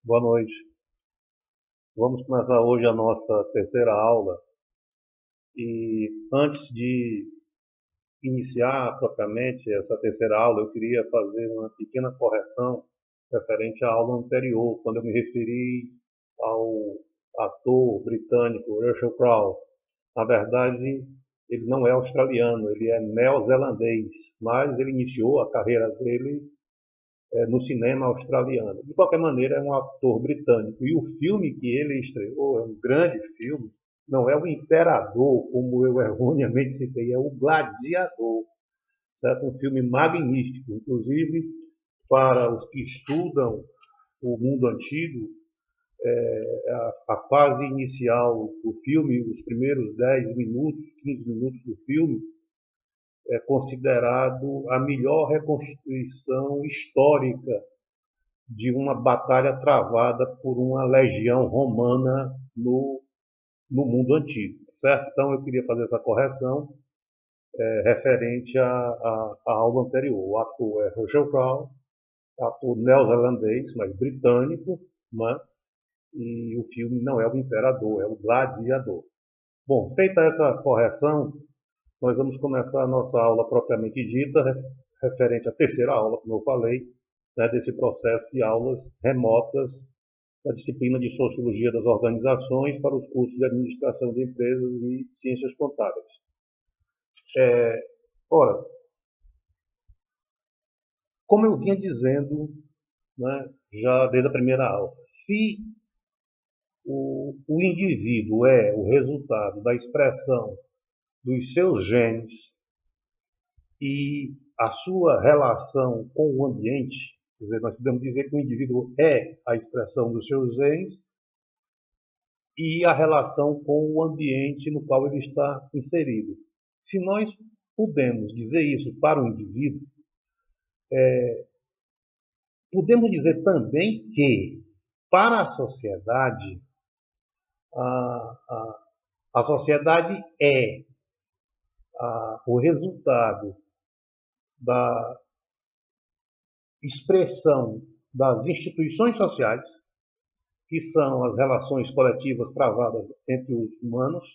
Boa noite. Vamos começar hoje a nossa terceira aula e antes de iniciar propriamente essa terceira aula, eu queria fazer uma pequena correção referente à aula anterior, quando eu me referi ao ator britânico Russell Crowe. Na verdade, ele não é australiano, ele é neozelandês, mas ele iniciou a carreira dele no cinema australiano. De qualquer maneira, é um ator britânico. E o filme que ele estreou é um grande filme. Não é o Imperador, como eu erroneamente citei, é o Gladiador. Certo? Um filme magnífico. Inclusive, para os que estudam o mundo antigo, a fase inicial do filme, os primeiros 10 minutos, 15 minutos do filme, é considerado a melhor reconstituição histórica de uma batalha travada por uma legião romana no mundo antigo, certo? Então eu queria fazer essa correção referente à aula anterior. O ator é Roger Crowe, ator neozelandês, mas britânico, né? E o filme não é o Imperador, é o Gladiador. Bom, feita essa correção, nós vamos começar a nossa aula propriamente dita, referente à terceira aula, como eu falei, né, desse processo de aulas remotas da disciplina de Sociologia das Organizações para os cursos de Administração de Empresas e Ciências Contábeis. Ora, como eu vinha dizendo, né, já desde a primeira aula, se o indivíduo é o resultado da expressão dos seus genes e a sua relação com o ambiente, quer dizer, nós podemos dizer que o indivíduo é a expressão dos seus genes e a relação com o ambiente no qual ele está inserido. Se nós podemos dizer isso para o indivíduo, podemos dizer também que, para a sociedade, a, a, a sociedade é o resultado da expressão das instituições sociais, que são as relações coletivas travadas entre os humanos,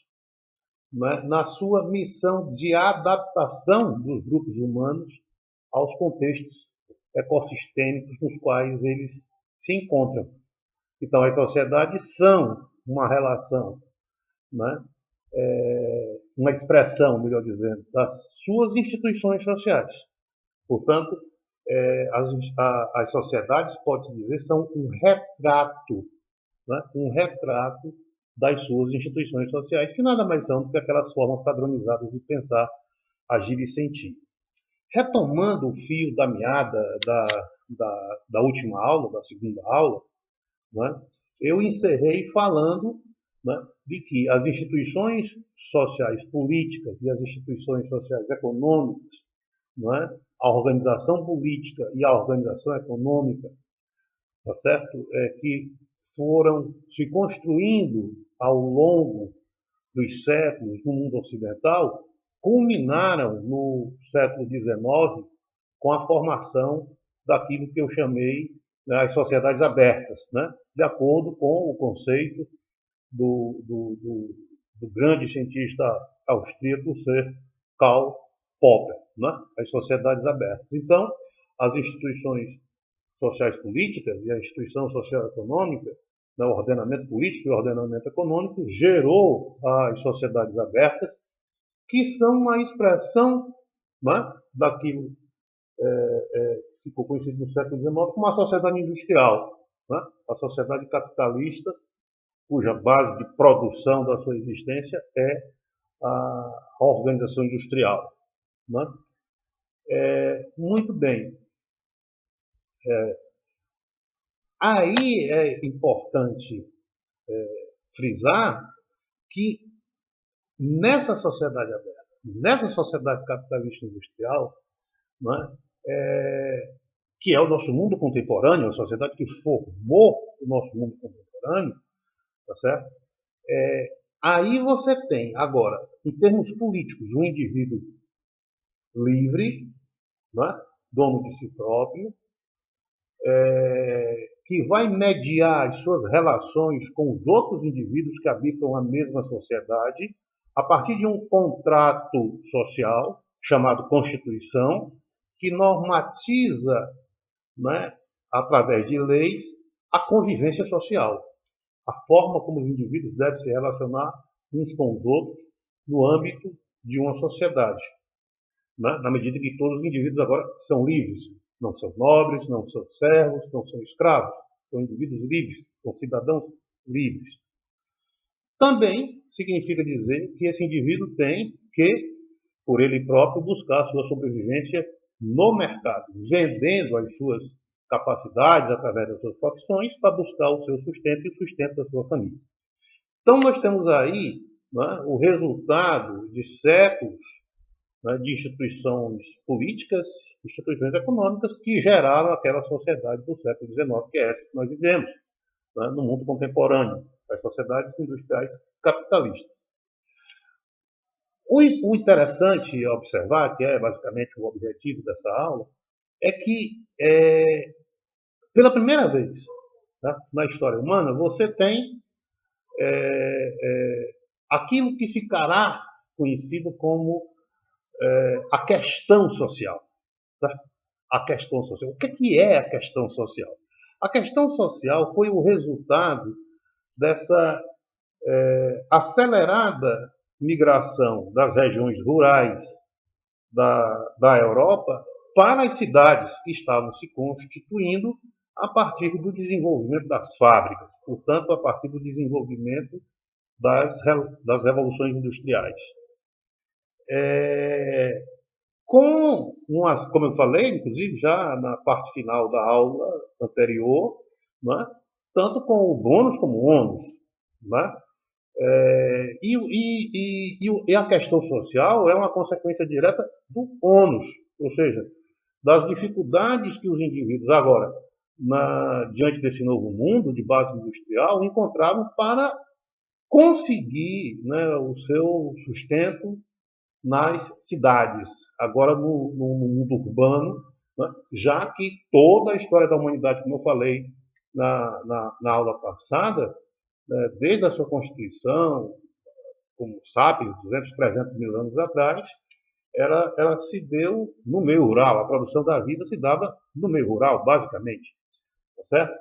né, na sua missão de adaptação dos grupos humanos aos contextos ecossistêmicos nos quais eles se encontram. Então, as sociedades são uma relação, né, uma expressão, melhor dizendo, das suas instituições sociais. Portanto, as sociedades, pode-se dizer, são um retrato, né, um retrato das suas instituições sociais, que nada mais são do que aquelas formas padronizadas de pensar, agir e sentir. Retomando o fio da meada da última aula, da segunda aula, né, eu encerrei falando, né, de que as instituições sociais políticas e as instituições sociais econômicas, né, a organização política e a organização econômica, tá certo? Que foram se construindo ao longo dos séculos no mundo ocidental, culminaram no século XIX com a formação daquilo que eu chamei, né, as sociedades abertas, né, de acordo com o conceito do grande cientista austríaco Sir Karl Popper, né, as sociedades abertas. Então, as instituições sociais políticas e a instituição social econômica, né, o ordenamento político e o ordenamento econômico, gerou as sociedades abertas, que são uma expressão, né, daquilo que ficou conhecido no século XIX como a sociedade industrial, né, a sociedade capitalista, cuja base de produção da sua existência é a organização industrial. Né? Muito bem. Aí é importante frisar que nessa sociedade aberta, nessa sociedade capitalista industrial, né, que é o nosso mundo contemporâneo, a sociedade que formou o nosso mundo contemporâneo, tá certo? Aí você tem, agora, em termos políticos, um indivíduo livre, né, dono de si próprio, que vai mediar as suas relações com os outros indivíduos que habitam a mesma sociedade, a partir de um contrato social, chamado Constituição, que normatiza, né, através de leis, a convivência social, a forma como os indivíduos devem se relacionar uns com os outros no âmbito de uma sociedade, né, na medida que todos os indivíduos agora são livres, não são nobres, não são servos, não são escravos, são indivíduos livres, são cidadãos livres. Também significa dizer que esse indivíduo tem que, por ele próprio, buscar a sua sobrevivência no mercado, vendendo as suas capacidades através das suas profissões para buscar o seu sustento e o sustento da sua família. Então, nós temos aí, né, o resultado de séculos, né, de instituições políticas, instituições econômicas que geraram aquela sociedade do século XIX, que é essa que nós vivemos, né, no mundo contemporâneo, as sociedades industriais capitalistas. O interessante a observar, que é basicamente o objetivo dessa aula, é que, pela primeira vez, tá, na história humana, você tem aquilo que ficará conhecido como a questão social. Tá? A questão social. O que é a questão social? A questão social foi o resultado dessa acelerada migração das regiões rurais da Europa para as cidades que estavam se constituindo a partir do desenvolvimento das fábricas, portanto, a partir do desenvolvimento das revoluções industriais. Como eu falei, inclusive, já na parte final da aula anterior, né, tanto com o bônus como o ônus. Né? E a questão social é uma consequência direta do ônus, ou seja, das dificuldades que os indivíduos agora, diante desse novo mundo de base industrial, encontravam para conseguir, né, o seu sustento nas cidades, agora no mundo urbano, né, já que toda a história da humanidade, como eu falei na aula passada, desde a sua constituição, como sapiens, 200, 300 mil anos atrás, ela se deu no meio rural. A produção da vida se dava no meio rural, basicamente. Tá certo?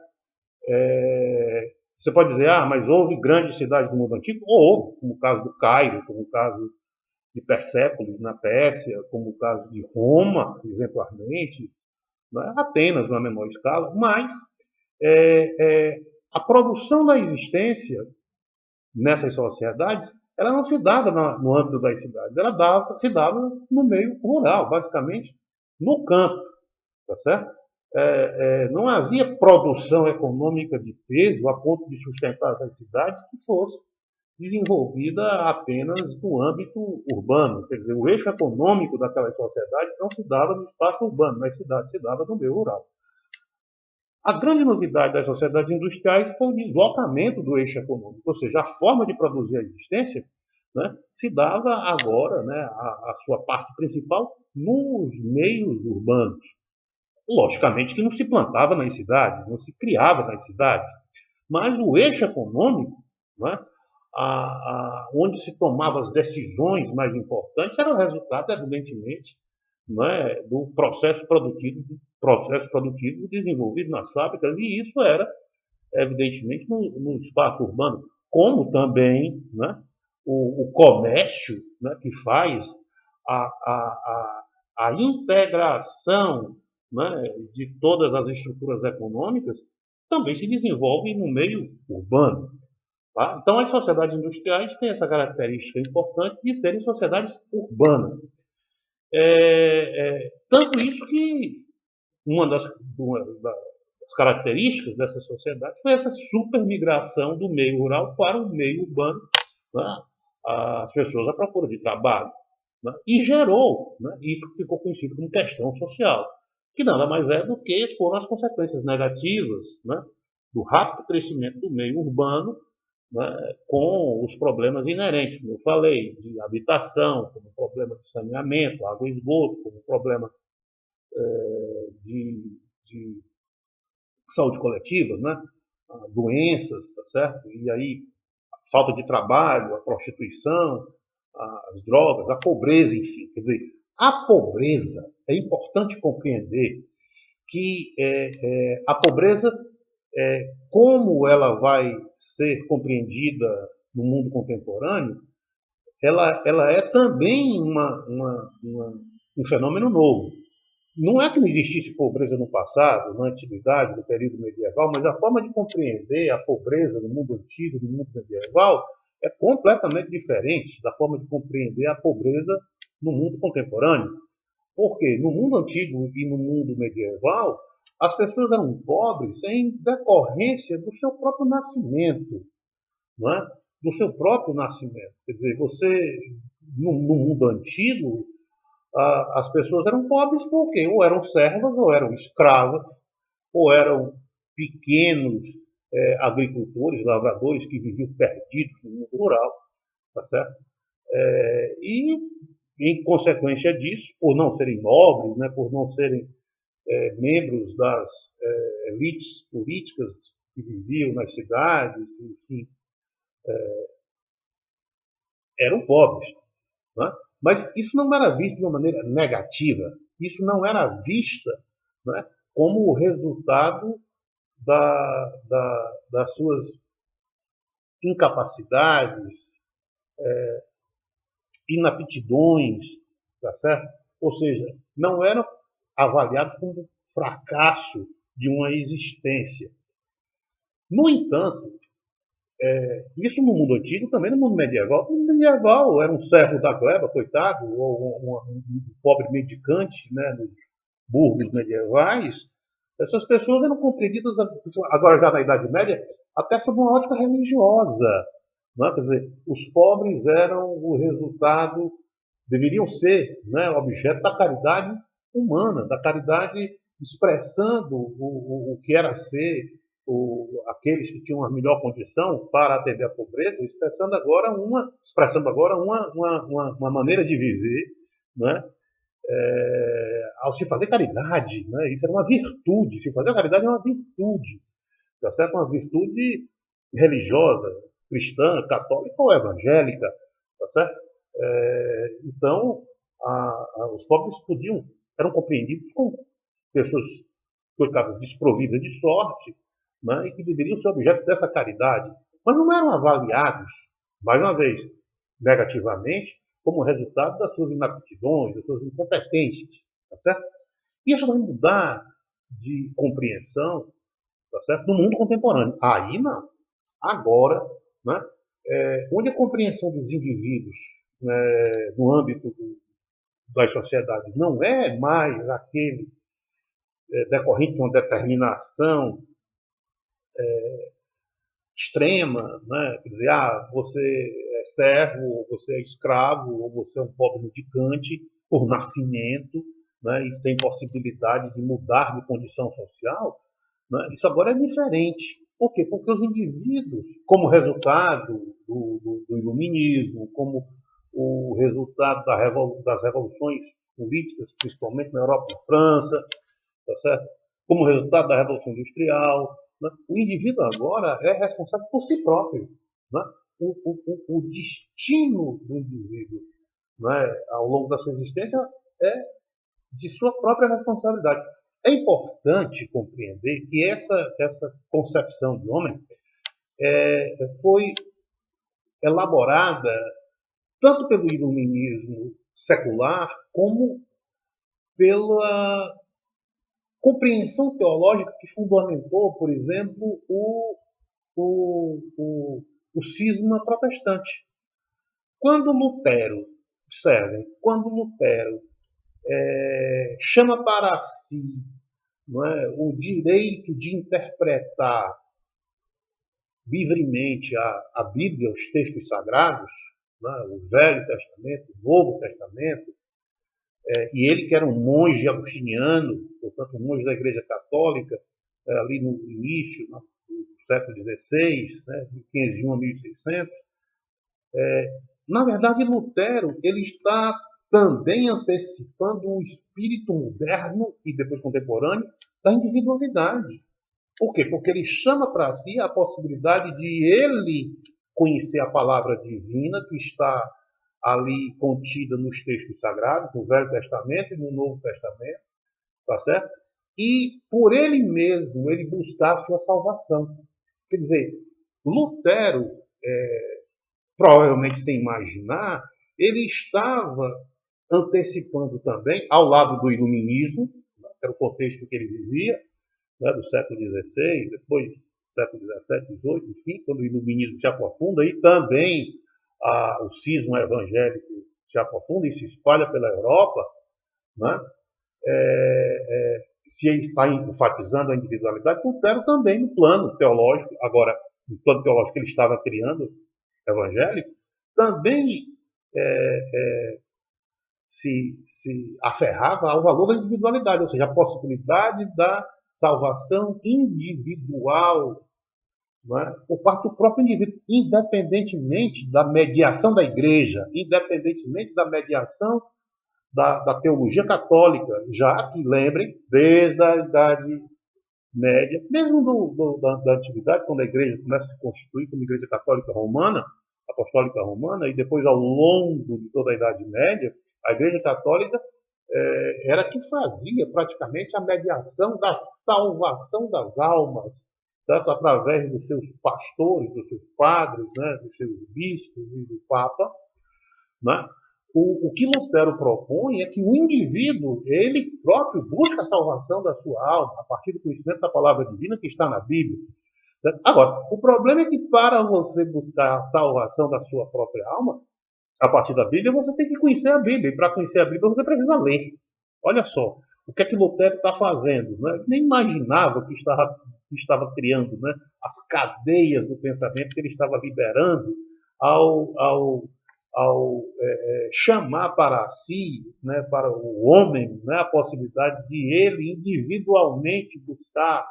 Você pode dizer, mas houve grandes cidades do mundo antigo? Houve, como o caso do Cairo, como o caso de Persépolis, na Pérsia, como o caso de Roma, exemplarmente, né? Atenas, numa menor escala, mas a produção da existência nessas sociedades, ela não se dava no âmbito das cidades, ela se dava no meio rural, basicamente no campo, tá certo? Não havia produção econômica de peso a ponto de sustentar essas cidades que fosse desenvolvida apenas no âmbito urbano. Quer dizer, o eixo econômico daquelas sociedades não se dava no espaço urbano, nas cidades se dava no meio rural. A grande novidade das sociedades industriais foi o deslocamento do eixo econômico, ou seja, a forma de produzir a existência, né, se dava agora, né, a sua parte principal nos meios urbanos. Logicamente que não se plantava nas cidades, não se criava nas cidades, mas o eixo econômico, né, onde se tomavam as decisões mais importantes, era o resultado, evidentemente, né, do processo produtivo desenvolvido nas fábricas, e isso era, evidentemente, no espaço urbano, como também, né, o comércio, né, que faz a integração, né, de todas as estruturas econômicas, também se desenvolve no meio urbano. Tá? Então, as sociedades industriais têm essa característica importante de serem sociedades urbanas. Tanto isso que uma das características dessa sociedade foi essa supermigração do meio rural para o meio urbano, né? As pessoas à procura de trabalho, né? E gerou, né, isso que ficou conhecido como questão social, que nada mais é do que foram as consequências negativas, né, do rápido crescimento do meio urbano, né, com os problemas inerentes, como eu falei, de habitação, como problema de saneamento, água e esgoto, como problema de saúde coletiva, né? Doenças, tá certo? E aí, a falta de trabalho, a prostituição, as drogas, a pobreza, enfim. Quer dizer, a pobreza, é importante compreender que a pobreza, como ela vai ser compreendida no mundo contemporâneo, ela é também um fenômeno novo. Não é que não existisse pobreza no passado, na antiguidade, no período medieval, mas a forma de compreender a pobreza no mundo antigo, no mundo medieval, é completamente diferente da forma de compreender a pobreza no mundo contemporâneo. Porque no mundo antigo e no mundo medieval, as pessoas eram pobres em decorrência do seu próprio nascimento, não é? Do seu próprio nascimento. Quer dizer, no mundo antigo, as pessoas eram pobres porque ou eram servas, ou eram escravas, ou eram pequenos agricultores, lavradores que viviam perdidos no mundo rural, tá certo? E, em consequência disso, por não serem nobres, né, por não serem membros das elites políticas que viviam nas cidades, enfim, eram pobres. Né? Mas isso não era visto de uma maneira negativa. Isso não era vista, né, como o resultado das suas incapacidades, inaptidões, tá certo? Ou seja, não eram avaliados como fracasso de uma existência. No entanto, isso no mundo antigo, também no mundo medieval. No mundo medieval era um servo da gleba, coitado, ou um pobre mendicante, né, nos burgos medievais. Essas pessoas eram compreendidas, agora já na Idade Média, até sob uma ótica religiosa. Não é? Quer dizer, os pobres eram o resultado, deveriam ser, né, objeto da caridade humana, da caridade expressando o que era ser aqueles que tinham a melhor condição para atender a pobreza, expressando agora uma maneira de viver, né, ao se fazer caridade. Né, isso era uma virtude, se fazer caridade é uma virtude, tá certo? Uma virtude religiosa, cristã, católica ou evangélica, tá certo? Então, os pobres eram compreendidos como pessoas, coitadas, desprovidas de sorte, né, e que deveriam ser objeto dessa caridade, mas não eram avaliados, mais uma vez, negativamente, como resultado das suas inaptidões, das suas incompetências, tá certo? Isso vai mudar de compreensão, tá certo, no mundo contemporâneo. Aí não. Agora, né, onde a compreensão dos indivíduos, no âmbito das sociedades não é mais aquele decorrente de uma determinação extrema, né? Quer dizer, você é servo, ou você é escravo, ou você é um pobre mendicante por nascimento, né? E sem possibilidade de mudar de condição social, né? Isso agora é diferente. Por quê? Porque os indivíduos, como resultado do iluminismo, como o resultado das revoluções políticas, principalmente na Europa e na França, tá certo? Como resultado da Revolução Industrial, né? O indivíduo agora é responsável por si próprio. Né? O destino do indivíduo, né, ao longo da sua existência é de sua própria responsabilidade. É importante compreender que essa concepção de homem foi elaborada tanto pelo iluminismo secular como pela compreensão teológica que fundamentou, por exemplo, o cisma protestante. Quando Lutero, observem, quando Lutero chama para si, não é, o direito de interpretar livremente a Bíblia, os textos sagrados, né, o Velho Testamento, o Novo Testamento, e ele que era um monge agostiniano, portanto um monge da Igreja Católica, ali no início do século XVI, né, de 501 a 1600, na verdade Lutero ele está também antecipando o espírito moderno e depois contemporâneo da individualidade. Por quê? Porque ele chama para si a possibilidade de ele conhecer a palavra divina que está ali contida nos textos sagrados, no Velho Testamento e no Novo Testamento, tá certo? E por ele mesmo, ele buscar a sua salvação. Quer dizer, Lutero, provavelmente sem imaginar, ele estava antecipando também, ao lado do iluminismo, que era o contexto que ele vivia, né, do século XVI, depois do século XVII, XVIII, enfim, quando o iluminismo se aprofunda, e também o cisma evangélico se aprofunda e se espalha pela Europa, né, se está enfatizando a individualidade, Lutero também no plano teológico, agora, no plano teológico que ele estava criando, evangélico, também se aferrava ao valor da individualidade, ou seja, a possibilidade da salvação individual, não é? Por parte do próprio indivíduo, independentemente da mediação da igreja, independentemente da mediação da teologia católica, já que, lembrem, desde a Idade Média, mesmo da Antiguidade, quando a igreja começa a se constituir como Igreja Católica Romana, Apostólica Romana, e depois ao longo de toda a Idade Média, a Igreja Católica era que fazia praticamente a mediação da salvação das almas, certo? Através dos seus pastores, dos seus padres, né? Dos seus bispos e do Papa. Né? O que Lutero propõe é que o indivíduo, ele próprio, busca a salvação da sua alma a partir do conhecimento da palavra divina que está na Bíblia. Certo? Agora, o problema é que para você buscar a salvação da sua própria alma, a partir da Bíblia, você tem que conhecer a Bíblia. E para conhecer a Bíblia, você precisa ler. Olha só, o que é que Lutero está fazendo? Né? Nem imaginava que estava criando, né? As cadeias do pensamento que ele estava liberando ao chamar para si, né, para o homem, né, a possibilidade de ele individualmente buscar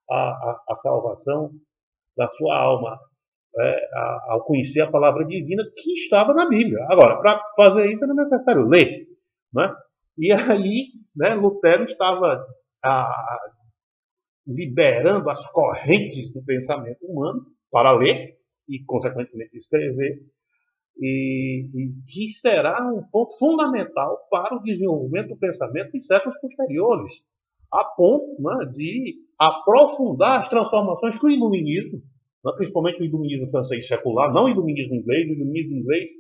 a salvação da sua alma. Ao conhecer a palavra divina que estava na Bíblia. Agora, para fazer isso era necessário ler. Né? E aí, né, Lutero estava liberando as correntes do pensamento humano para ler e, consequentemente, escrever, e que será um ponto fundamental para o desenvolvimento do pensamento em séculos posteriores, a ponto, né, de aprofundar as transformações que o iluminismo, principalmente o iluminismo francês secular, não o iluminismo inglês. O iluminismo inglês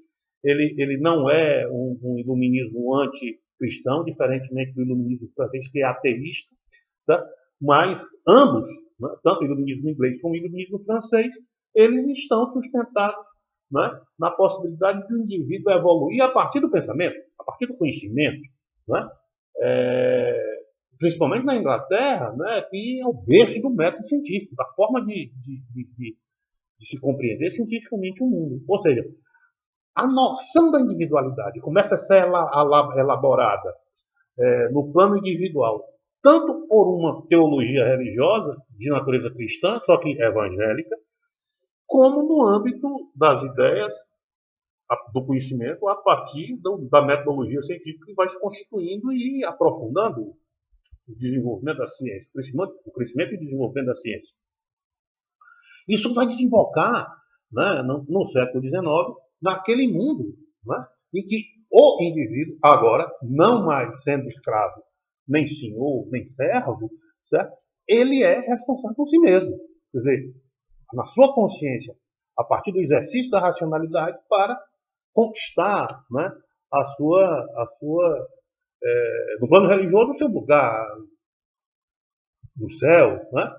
ele não é um iluminismo anticristão, diferentemente do iluminismo francês, que é ateísta, tá? Mas ambos, né, tanto o iluminismo inglês como o iluminismo francês, eles estão sustentados, né, na possibilidade de um indivíduo evoluir a partir do pensamento, a partir do conhecimento. Né? Principalmente na Inglaterra, né, que é o berço do método científico, da forma de se compreender cientificamente o mundo. Ou seja, a noção da individualidade começa a ser elaborada no plano individual, tanto por uma teologia religiosa de natureza cristã, só que evangélica, como no âmbito das ideias do conhecimento a partir da metodologia científica que vai se constituindo e aprofundando o desenvolvimento da ciência, o crescimento e desenvolvimento da ciência. Isso vai desembocar, né, no século XIX, naquele mundo, né, em que o indivíduo, agora, não mais sendo escravo, nem senhor, nem servo, certo? Ele é responsável por si mesmo. Quer dizer, na sua consciência, a partir do exercício da racionalidade, para conquistar, né, no plano religioso, o seu lugar no céu, né,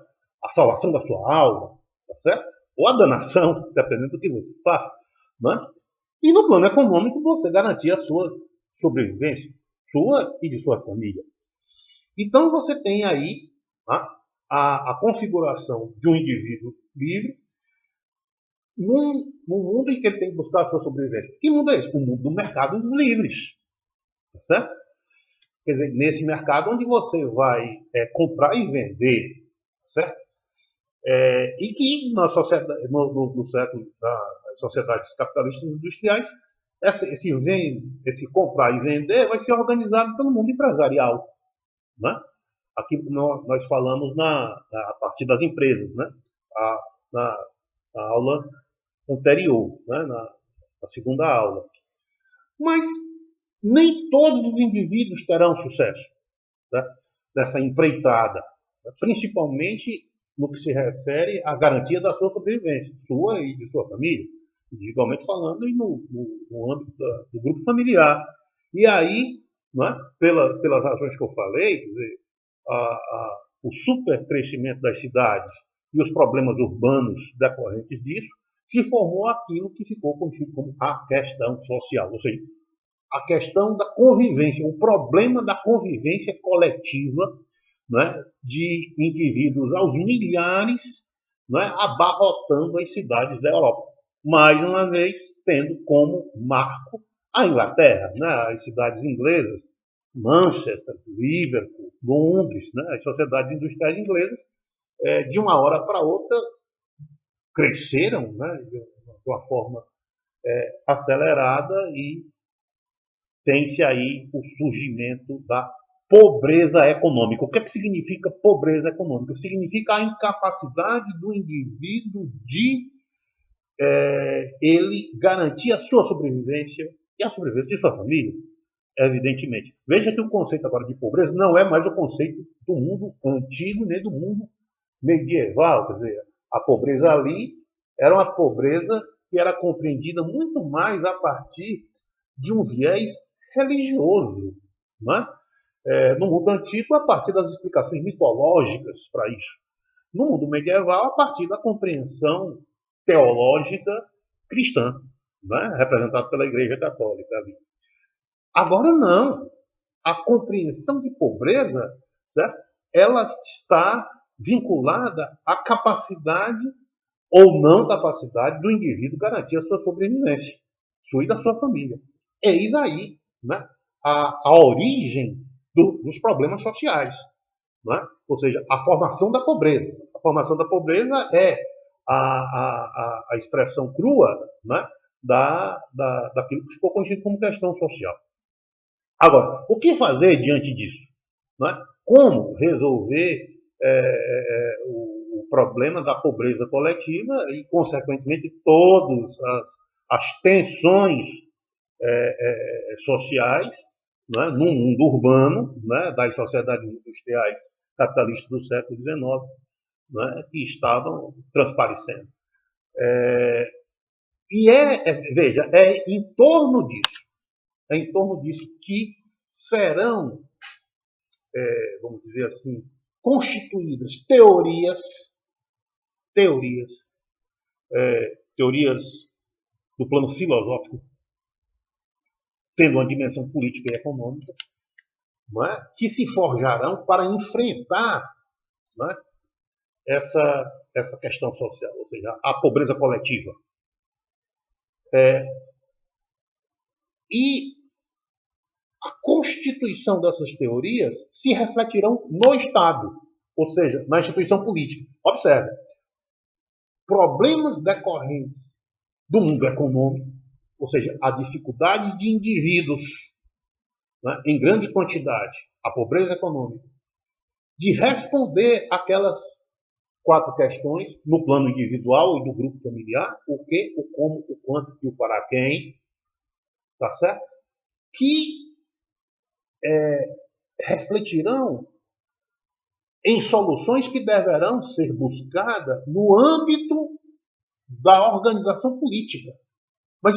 a salvação da sua alma, tá certo? Ou a danação, dependendo do que você faça. Né? E no plano econômico, você garantir a sua sobrevivência, sua e de sua família. Então, você tem aí, tá, a configuração de um indivíduo livre num mundo em que ele tem que buscar a sua sobrevivência. Que mundo é esse? O mundo do mercado dos livres. Tá certo? Quer dizer, nesse mercado onde você vai comprar e vender, certo? E que na sociedade, no século das sociedades capitalistas industriais, esse comprar e vender vai ser organizado pelo mundo empresarial. Né? aqui nós falamos a partir das empresas, né? Na aula anterior, né? Na segunda aula. Mas nem todos os indivíduos terão sucesso, né, nessa empreitada, principalmente no que se refere à garantia da sua sobrevivência, sua e de sua família, individualmente falando, e no âmbito do grupo familiar. E aí, né, pelas razões que eu falei, quer dizer, o supercrescimento das cidades e os problemas urbanos decorrentes disso, se formou aquilo que ficou conhecido como a questão social, ou seja, a questão da convivência, o problema da convivência coletiva, né, de indivíduos aos milhares, né, abarrotando as cidades da Europa. Mais uma vez, tendo como marco a Inglaterra, né, as cidades inglesas, Manchester, Liverpool, Londres, né, as sociedades industriais inglesas, de uma hora para outra, cresceram, né, de uma forma acelerada, e tem-se aí o surgimento da pobreza econômica. O que é que significa pobreza econômica? Significa a incapacidade do indivíduo de ele garantir a sua sobrevivência e a sobrevivência de sua família, evidentemente. Veja que o conceito agora de pobreza não é mais o conceito do mundo antigo nem do mundo medieval. Quer dizer, a pobreza ali era uma pobreza que era compreendida muito mais a partir de um viés religioso, né? No mundo antigo, a partir das explicações mitológicas para isso. No mundo medieval, a partir da compreensão teológica cristã, né? Representada pela Igreja Católica ali. Agora não. A compreensão de pobreza, certo? Ela está vinculada à capacidade ou não capacidade do indivíduo garantir a sua sobrevivência, sua e da sua família. Eis aí, né, a origem dos problemas sociais, né? Ou seja, a formação da pobreza. A formação da pobreza é a expressão crua, né, daquilo que ficou conhecido como questão social. Agora, o que fazer diante disso? Né? Como resolver o problema da pobreza coletiva e, consequentemente, todas as tensões sociais, né, no mundo urbano, né, das sociedades industriais capitalistas do século XIX, né, que estavam transparecendo. Veja, em torno disso que serão, vamos dizer assim, constituídas teorias do plano filosófico, tendo uma dimensão política e econômica, não é? Que se forjarão para enfrentar, não é? essa questão social, ou seja, a pobreza coletiva. E a constituição dessas teorias se refletirão no Estado, ou seja, na instituição política. Observe, problemas decorrentes do mundo econômico, ou seja, a dificuldade de indivíduos, né, em grande quantidade, a pobreza econômica, de responder aquelas 4 questões no plano individual e do grupo familiar: o que, o como, o quanto e o para quem, tá certo? Que refletirão em soluções que deverão ser buscadas no âmbito da organização política. Mas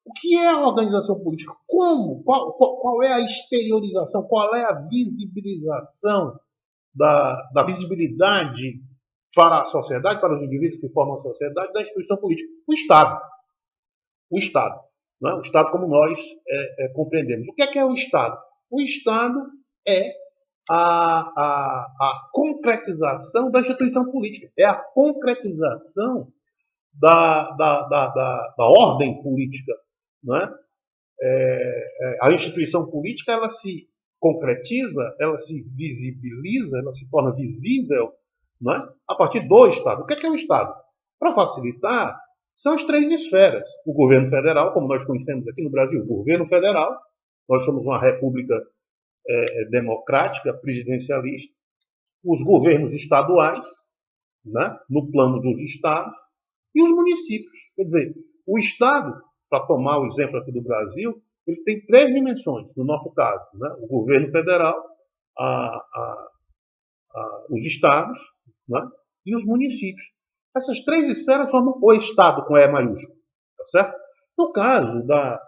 o que é a organização política? Como? Qual é a exteriorização? Qual é a visibilização da visibilidade para a sociedade, para os indivíduos que formam a sociedade, da instituição política? O Estado. O Estado. Não é? O Estado como nós compreendemos. O que é o Estado? O Estado é a concretização da instituição política. É a concretização da ordem política. Não é? A instituição política, ela se concretiza, ela se visibiliza, ela se torna visível, não é? A partir do Estado. O que é o Estado? Para facilitar, são as 3 esferas. O governo federal, como nós conhecemos aqui no Brasil, o governo federal. Nós somos uma república democrática, presidencialista. os governos estaduais, né, no plano dos estados, e os municípios. Quer dizer, o Estado, para tomar o exemplo aqui do Brasil, ele tem três dimensões, no nosso caso. Né? O governo federal, a, a, os estados, né? E os municípios. Essas três esferas formam o Estado com E maiúsculo. Tá certo? No caso da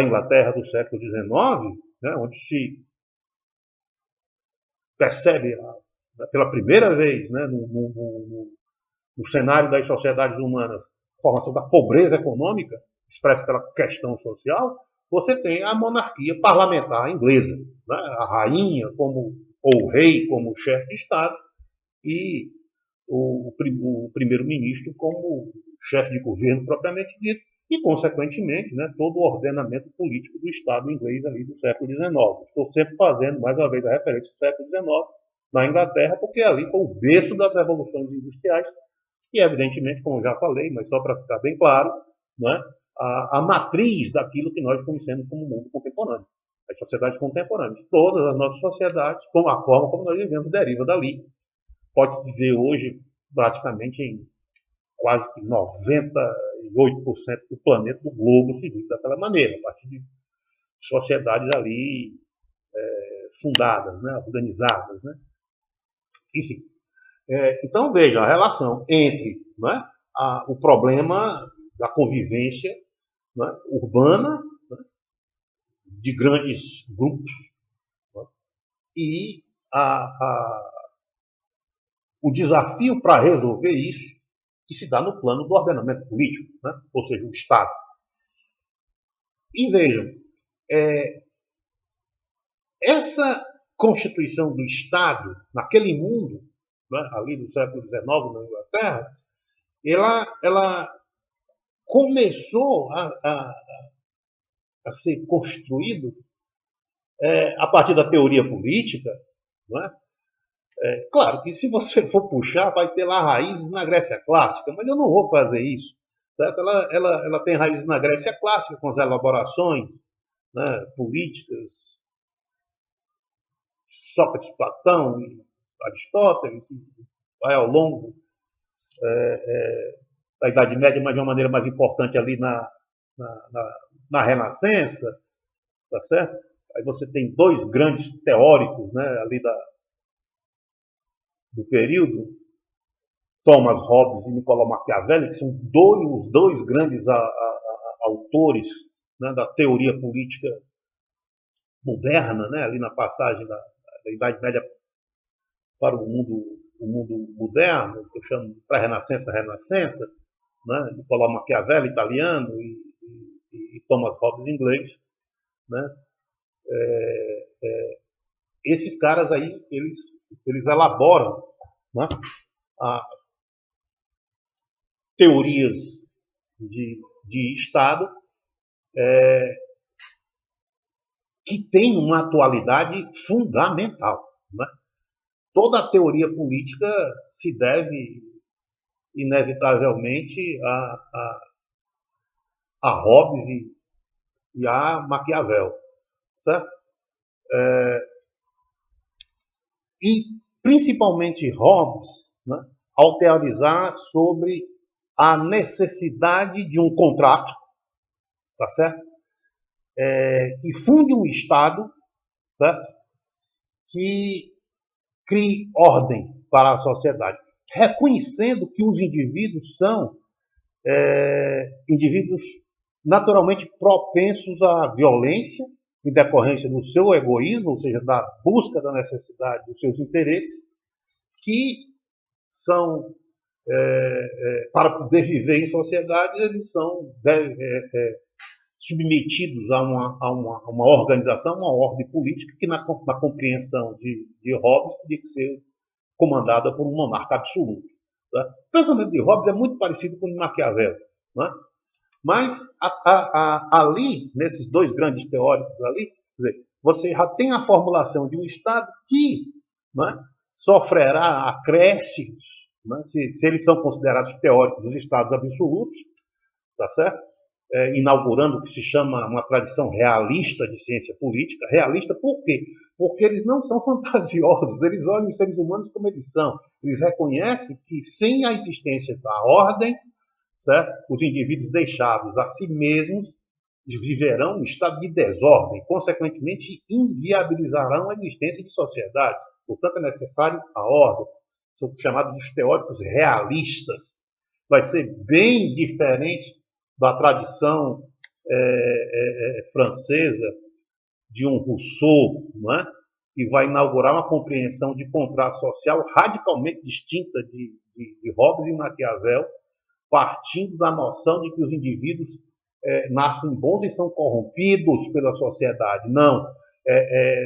Inglaterra do século XIX, né, onde se percebe pela primeira vez, né, no cenário das sociedades humanas, a formação da pobreza econômica, expressa pela questão social, você tem a monarquia parlamentar inglesa, né, a rainha ou o rei como chefe de Estado e o primeiro-ministro como chefe de governo propriamente dito, e, consequentemente, né, todo o ordenamento político do Estado inglês ali do século XIX. Estou sempre fazendo, mais uma vez, a referência do século XIX na Inglaterra, porque ali foi o berço das revoluções industriais e, evidentemente, como eu já falei, mas só para ficar bem claro, né, a matriz daquilo que nós conhecemos como mundo contemporâneo. As sociedades contemporâneas. Todas as nossas sociedades, com a forma como nós vivemos, deriva dali. Pode-se dizer hoje, praticamente em quase que 98% do planeta, do globo, se vive daquela maneira, a partir de sociedades ali fundadas, né, organizadas. Né? Enfim. Então, veja a relação entre, né, o problema da convivência, né, urbana, né, de grandes grupos, né, e o desafio para resolver isso que se dá no plano do ordenamento político, né, ou seja, o Estado. E vejam, essa constituição do Estado, naquele mundo, né, ali do século XIX, na Inglaterra, ela começou a ser construído a partir da teoria política. Não é? Claro que se você for puxar, vai ter lá raízes na Grécia Clássica, mas eu não vou fazer isso. Certo? Ela tem raízes na Grécia Clássica, com as elaborações, né, políticas, Sócrates, Platão, Aristóteles, vai ao longo da Idade Média, mas de uma maneira mais importante ali na Renascença, tá certo? Aí você tem dois grandes teóricos, né, ali do período, Thomas Hobbes e Nicolau Maquiavelli, que são os dois grandes autores, né, da teoria política moderna, né, ali na passagem da Idade Média para o mundo moderno, que eu chamo para a Renascença, né, Nicolau Maquiavelli, italiano, e Thomas Hobbes, inglês. Né, esses caras aí, eles elaboram, né, teorias de Estado que têm uma atualidade fundamental. Né? Toda a teoria política se deve, inevitavelmente, a Hobbes e a Maquiavel. Certo? E, principalmente, Hobbes, né, ao teorizar sobre a necessidade de um contrato, tá certo? Que funde um Estado, certo? Que crie ordem para a sociedade, reconhecendo que os indivíduos são indivíduos naturalmente propensos à violência, em decorrência do seu egoísmo, ou seja, da busca da necessidade dos seus interesses, que são, para poder viver em sociedade, eles são submetidos a uma organização, uma ordem política que, na compreensão de Hobbes, teria que ser comandada por um monarca absoluto. Tá? O pensamento de Hobbes é muito parecido com o de Maquiavel. Né? Mas ali, nesses dois grandes teóricos ali, quer dizer, você já tem a formulação de um Estado que, né, sofrerá acréscimos, né, se eles são considerados teóricos dos Estados absolutos, tá certo? Inaugurando o que se chama uma tradição realista de ciência política. Realista por quê? porque eles não são fantasiosos, eles olham os seres humanos como eles são. Eles reconhecem que sem a existência da ordem, certo? Os indivíduos deixados a si mesmos viverão em estado de desordem, consequentemente inviabilizarão a existência de sociedades. Portanto, é necessário a ordem. São chamados de teóricos realistas. Vai ser bem diferente da tradição francesa de um Rousseau, não é? Que vai inaugurar uma compreensão de contrato social radicalmente distinta de Hobbes e Maquiavel, partindo da noção de que os indivíduos nascem bons e são corrompidos pela sociedade. Não.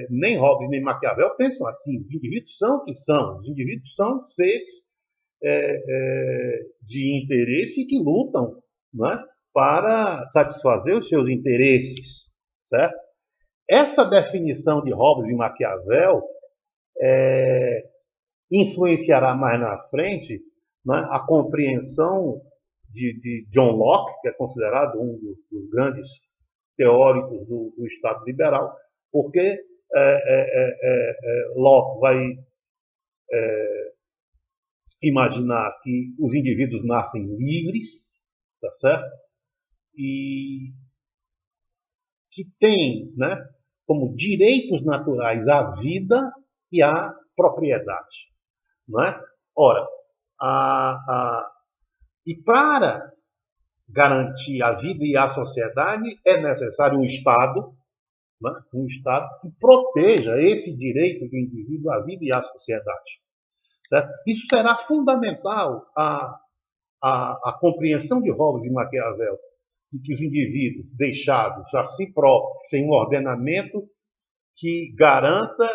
Nem Hobbes nem Maquiavel pensam assim. Os indivíduos são o que são. Os indivíduos são seres de interesse que lutam, não é? Para satisfazer os seus interesses, certo? Essa definição de Hobbes e Maquiavel influenciará mais na frente, né, a compreensão de John Locke, que é considerado um dos grandes teóricos do Estado liberal, porque Locke vai imaginar que os indivíduos nascem livres, tá certo? E que têm, né, como direitos naturais a vida e a propriedade. Não é? Ora, e para garantir a vida e a sociedade é necessário um Estado, né? Um Estado que proteja esse direito do indivíduo à vida e à sociedade. Certo? Isso será fundamental a compreensão de Hobbes e Maquiavel, de que os indivíduos deixados a si próprios, sem um ordenamento que garanta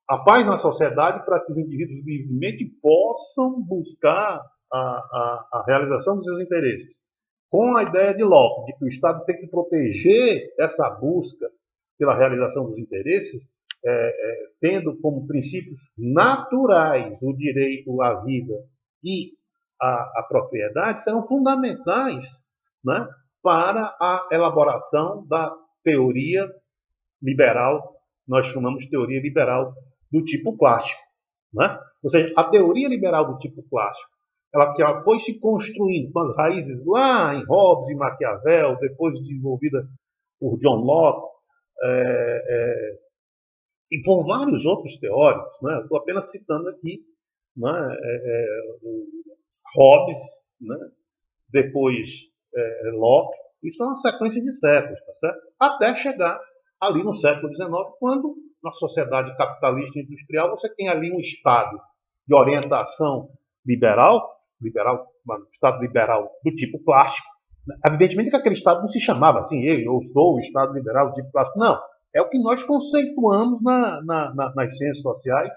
a paz na sociedade para que os indivíduos livremente possam buscar a realização dos seus interesses. Com a ideia de Locke, de que o Estado tem que proteger essa busca pela realização dos interesses, tendo como princípios naturais o direito à vida e à propriedade, serão fundamentais, né, para a elaboração da teoria liberal, nós chamamos de teoria liberal do tipo clássico. Né? Ou seja, a teoria liberal do tipo clássico, ela foi se construindo com as raízes lá em Hobbes e Maquiavel, depois desenvolvida por John Locke, e por vários outros teóricos. Né? Estou apenas citando aqui, né, Hobbes, né? Depois Locke. Isso é uma sequência de séculos, tá certo? Até chegar ali no século XIX, quando na sociedade capitalista e industrial você tem ali um Estado de orientação liberal, um Estado liberal do tipo clássico. Evidentemente que aquele Estado não se chamava assim, eu sou o Estado liberal do tipo clássico. Não, é o que nós conceituamos nas ciências sociais,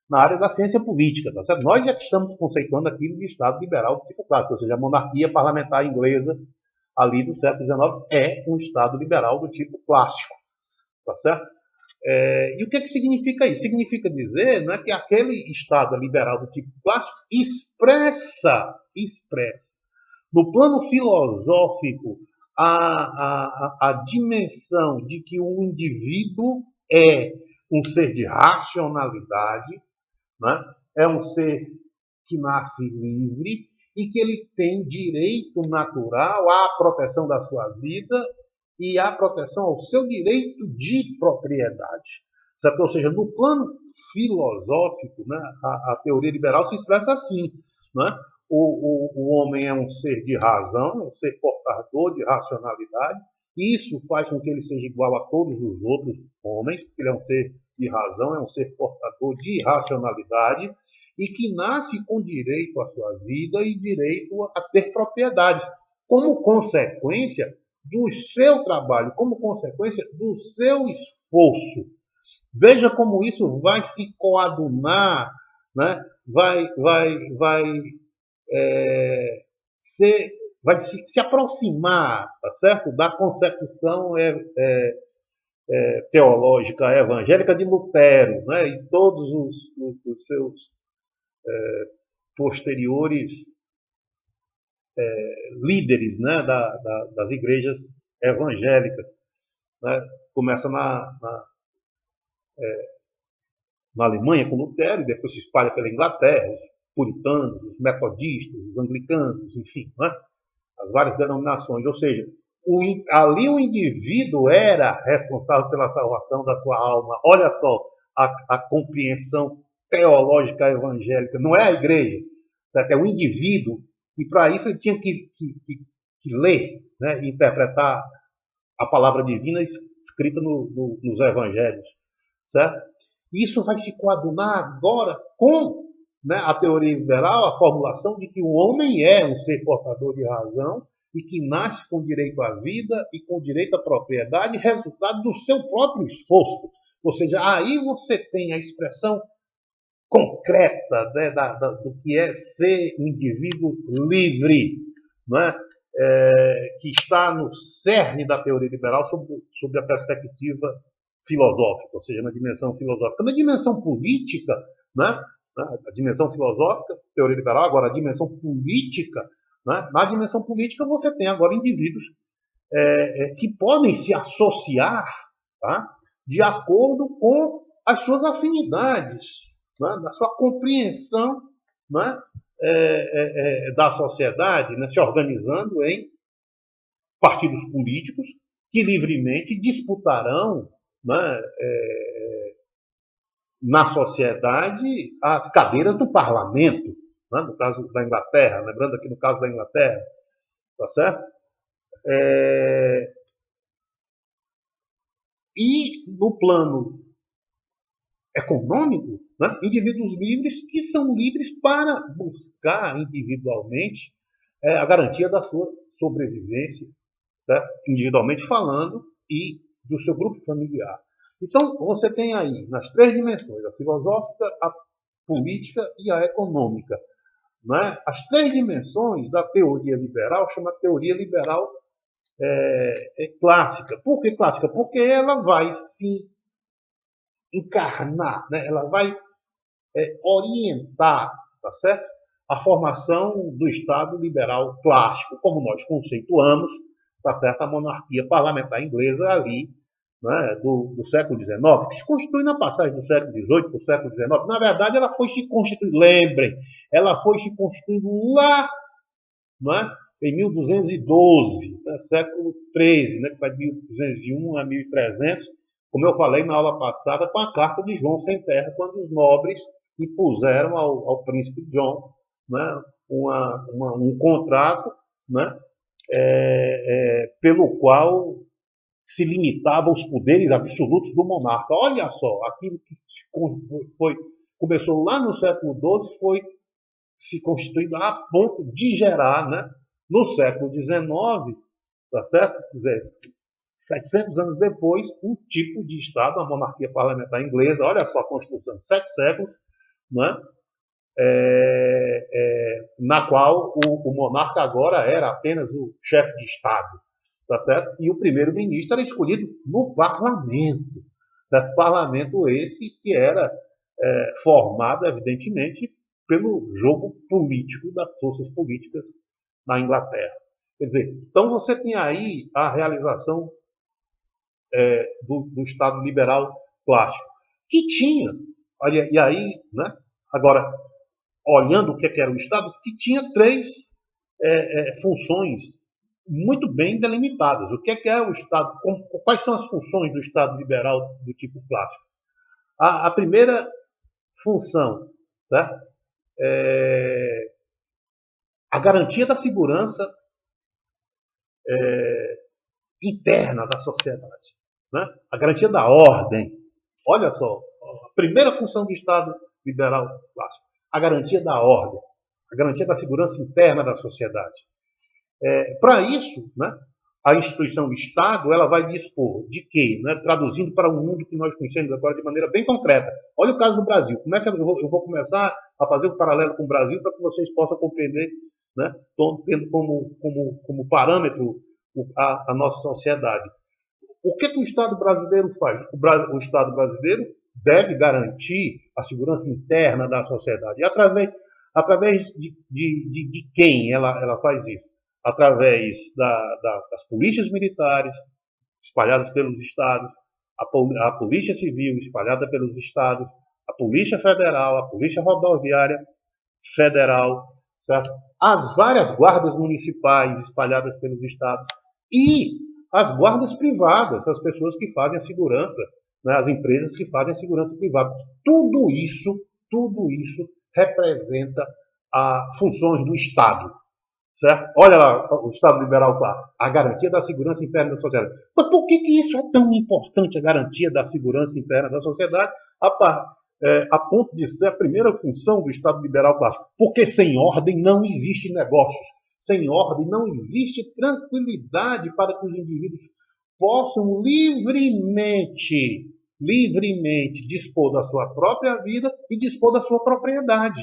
na área da ciência política. Tá certo? Nós já estamos conceituando aquilo de Estado liberal do tipo clássico, ou seja, a monarquia parlamentar inglesa ali do século XIX é um Estado liberal do tipo clássico. Tá certo? E o que significa isso? Significa dizer, né, que aquele Estado liberal do tipo clássico expressa no plano filosófico a dimensão de que o indivíduo é um ser de racionalidade, né? É um ser que nasce livre e que ele tem direito natural à proteção da sua vida e à proteção ao seu direito de propriedade. Certo? Ou seja, no plano filosófico, né, a teoria liberal se expressa assim. Né? O homem é um ser de razão, um ser portador de racionalidade, e isso faz com que ele seja igual a todos os outros homens, porque ele é um ser de razão, é um ser portador de racionalidade, e que nasce com direito à sua vida e direito a ter propriedades, como consequência do seu trabalho, como consequência do seu esforço. Veja como isso vai se coadunar, né? Vai se aproximar, tá certo? Da concepção teológica evangélica de Lutero, né? E todos os seus posteriores líderes, né? Das igrejas evangélicas. Né? Começa na Alemanha com Lutero, e depois se espalha pela Inglaterra, os puritanos, os metodistas, os anglicanos, enfim, né? As várias denominações. Ou seja, ali o indivíduo era responsável pela salvação da sua alma. Olha só a compreensão teológica evangélica. Não é a igreja, certo? É o indivíduo. E para isso ele tinha que ler, né? E interpretar a palavra divina escrita nos evangelhos, certo? Isso vai se coadunar agora com, né, a teoria liberal, a formulação de que o homem é um ser portador de razão e que nasce com direito à vida e com direito à propriedade, resultado do seu próprio esforço. Ou seja, aí você tem a expressão concreta, né, do que é ser um indivíduo livre, não é? Que está no cerne da teoria liberal sob a perspectiva filosófica, ou seja, na dimensão filosófica. Na dimensão política, né? A dimensão filosófica, teoria liberal, agora a dimensão política, né? Na dimensão política você tem agora indivíduos que podem se associar, tá? De acordo com as suas afinidades, né? Da sua compreensão, né? Da sociedade, né? Se organizando em partidos políticos que livremente disputarão, né, na sociedade as cadeiras do parlamento, né, no caso da Inglaterra, lembrando aqui no caso da Inglaterra, tá certo? E no plano econômico, né, indivíduos livres que são livres para buscar individualmente a garantia da sua sobrevivência, né, individualmente falando, e do seu grupo familiar. Então, você tem aí, nas três dimensões, a filosófica, a política e a econômica, né, as três dimensões da teoria liberal, chama teoria liberal clássica. Por que clássica? Porque ela vai se encarnar, né, ela vai orientar, tá certo? A formação do Estado liberal clássico, como nós conceituamos, tá certo? A monarquia parlamentar inglesa ali, né, do século XIX, que se constitui na passagem do século XVIII para o século XIX. Na verdade, ela foi se constituindo, lembrem, ela foi se constituindo lá, né, em 1212, né, século XIII, né, que vai de 1201 a 1300, como eu falei na aula passada, com a carta de João Sem Terra, quando os nobres impuseram ao príncipe John, né, um contrato, né, pelo qual se limitava aos poderes absolutos do monarca. Olha só, aquilo que começou lá no século XII foi se constituindo a ponto de gerar, né, no século XIX, tá certo? Quer dizer, 700 anos depois, um tipo de Estado, a monarquia parlamentar inglesa, olha só a construção de 7 séculos, né? Na qual o monarca agora era apenas o chefe de Estado, tá certo? E o primeiro-ministro era escolhido no parlamento, certo? Parlamento esse que era formado, evidentemente, pelo jogo político das forças políticas na Inglaterra. Quer dizer, então você tem aí a realização do Estado liberal clássico, que tinha, olha, e aí, né, agora, olhando o que era o Estado, que tinha 3 funções muito bem delimitadas. O que é o Estado? Quais são as funções do Estado liberal do tipo clássico? A primeira função, tá? A garantia da segurança interna da sociedade, né? A garantia da ordem. Olha só, a primeira função do Estado liberal clássico, a garantia da ordem, a garantia da segurança interna da sociedade. Para isso, né, a instituição Estado ela vai dispor de quê? Né, traduzindo para o mundo que nós conhecemos agora de maneira bem concreta. Olha o caso do Brasil. Eu vou começar a fazer um paralelo com o Brasil para que vocês possam compreender, né, tendo como parâmetro a nossa sociedade. O que o Estado brasileiro faz? O Estado brasileiro deve garantir a segurança interna da sociedade. E através de quem ela faz isso? Através das polícias militares, espalhadas pelos estados, A Polícia Civil espalhada pelos estados, a Polícia Federal, a Polícia Rodoviária Federal, certo? As várias guardas municipais espalhadas pelos estados e as guardas privadas, as pessoas que fazem a segurança, né, as empresas que fazem a segurança privada. Tudo isso representa funções do Estado. Certo? Olha lá, o Estado liberal clássico, a garantia da segurança interna da sociedade. Mas por que isso é tão importante, a garantia da segurança interna da sociedade, a ponto de ser a primeira função do Estado liberal clássico? Porque sem ordem não existe negócios. Sem ordem não existe tranquilidade para que os indivíduos possam livremente dispor da sua própria vida e dispor da sua propriedade.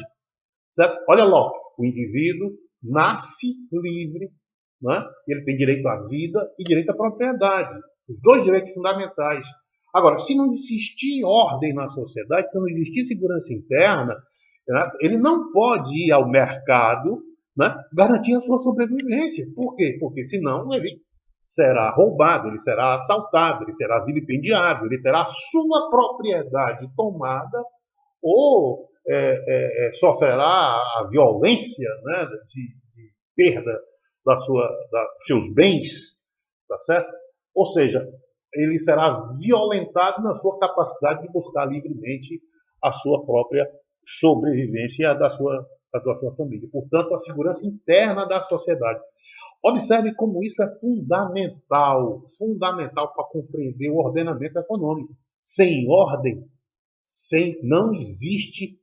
Certo? Olha lá, o indivíduo nasce livre, né? Ele tem direito à vida e direito à propriedade, os dois direitos fundamentais. Agora, se não existir ordem na sociedade, se não existir segurança interna, né, ele não pode ir ao mercado, né, garantir a sua sobrevivência. Por quê? Porque senão ele será roubado, ele será assaltado, ele será vilipendiado, ele terá a sua propriedade tomada ou sofrerá a violência, né, de perda dos seus bens, tá certo? Ou seja, ele será violentado na sua capacidade de buscar livremente a sua própria sobrevivência e a da sua família. Portanto, a segurança interna da sociedade. Observe como isso é fundamental para compreender o ordenamento econômico. Sem ordem, não existe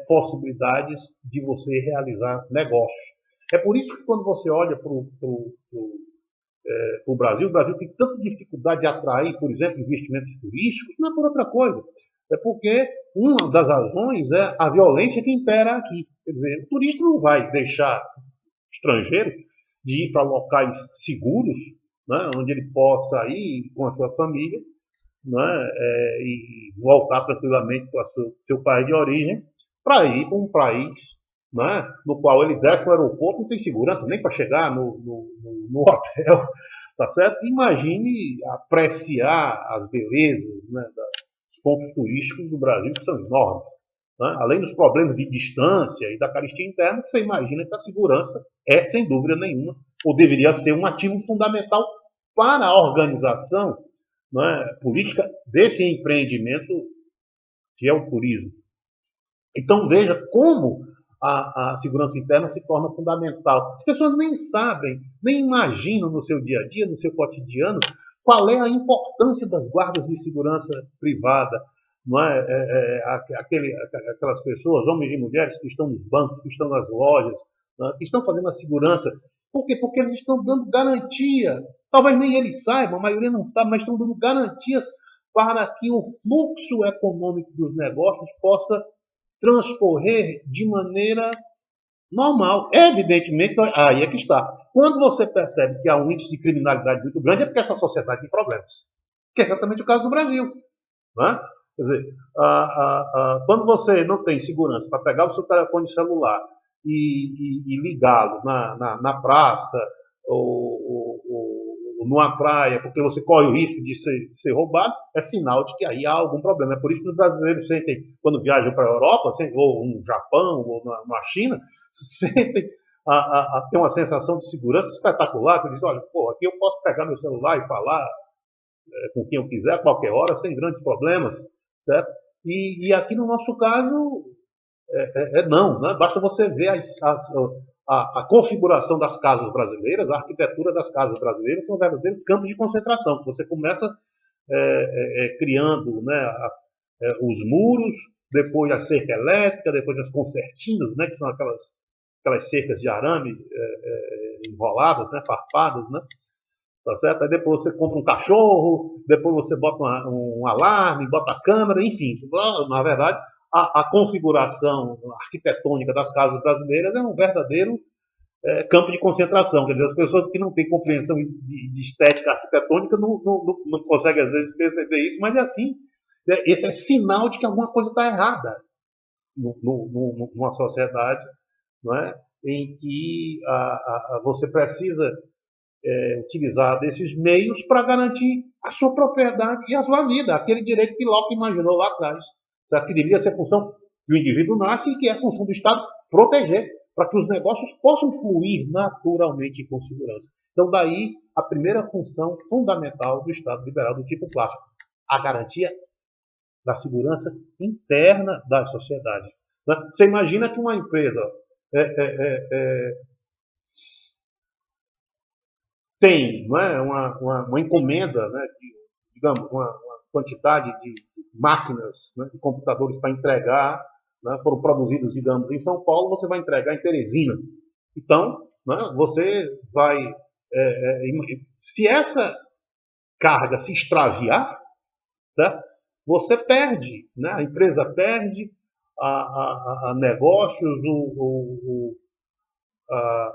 possibilidades de você realizar negócios. É por isso que quando você olha para o Brasil tem tanta dificuldade de atrair, por exemplo, investimentos turísticos, não é por outra coisa. É porque uma das razões é a violência que impera aqui. Quer dizer, o turista não vai deixar estrangeiro de ir para locais seguros, né, onde ele possa ir com a sua família, né, e voltar tranquilamente para o seu país de origem, para ir para um país, né, no qual ele desce no aeroporto, não tem segurança nem para chegar no hotel, tá certo? Imagine apreciar as belezas, né, dos pontos turísticos do Brasil, que são enormes. Né? Além dos problemas de distância e da carestia interna, você imagina que a segurança é, sem dúvida nenhuma, ou deveria ser um ativo fundamental para a organização, né, política desse empreendimento que é o turismo. Então veja como a segurança interna se torna fundamental. As pessoas nem sabem, nem imaginam no seu dia a dia, no seu cotidiano, qual é a importância das guardas de segurança privada. Não é? Aquelas pessoas, homens e mulheres, que estão nos bancos, que estão nas lojas, né, que estão fazendo a segurança. Por quê? Porque eles estão dando garantia. Talvez nem eles saibam, a maioria não sabe, mas estão dando garantias para que o fluxo econômico dos negócios possa transcorrer de maneira normal. Evidentemente, aí é que está. Quando você percebe que há um índice de criminalidade muito grande, é porque essa sociedade tem problemas. Que é exatamente o caso do Brasil. Né? Quer dizer, quando você não tem segurança para pegar o seu telefone celular e ligá-lo na praça ou numa praia, porque você corre o risco de ser roubado, é sinal de que aí há algum problema. É por isso que os brasileiros sentem, quando viajam para a Europa, ou no Japão, ou na China, sentem ter uma sensação de segurança espetacular, que dizem, olha, pô, aqui eu posso pegar meu celular e falar com quem eu quiser, a qualquer hora, sem grandes problemas, certo? E aqui no nosso caso, não, né? Basta você ver a configuração das casas brasileiras, a arquitetura das casas brasileiras são verdadeiros campos de concentração, que você começa criando, né, os muros, depois a cerca elétrica, depois as concertinas, né, que são aquelas cercas de arame enroladas, né, farpadas, né? Tá certo? Aí depois você compra um cachorro, depois você bota um alarme, bota a câmera, enfim. Na verdade, a configuração arquitetônica das casas brasileiras é um verdadeiro campo de concentração. Quer dizer, as pessoas que não têm compreensão de estética arquitetônica não conseguem, às vezes, perceber isso, mas é assim. Esse é sinal de que alguma coisa está errada numa sociedade, não é? Em que você precisa utilizar desses meios para garantir a sua propriedade e a sua vida, aquele direito que Locke imaginou lá atrás, tá? Que deveria ser função que o indivíduo nasce e que é função do Estado proteger, para que os negócios possam fluir naturalmente e com segurança. Então, daí a primeira função fundamental do Estado liberal do tipo clássico, a garantia da segurança interna das sociedades. Você imagina que uma empresa tem, não é, uma encomenda, né, digamos, uma quantidade de máquinas, né, de computadores para entregar, né, foram produzidos, digamos, em São Paulo, você vai entregar em Teresina. Então, né, você vai... se essa carga se extraviar, tá, você perde, né, a empresa perde, a negócios,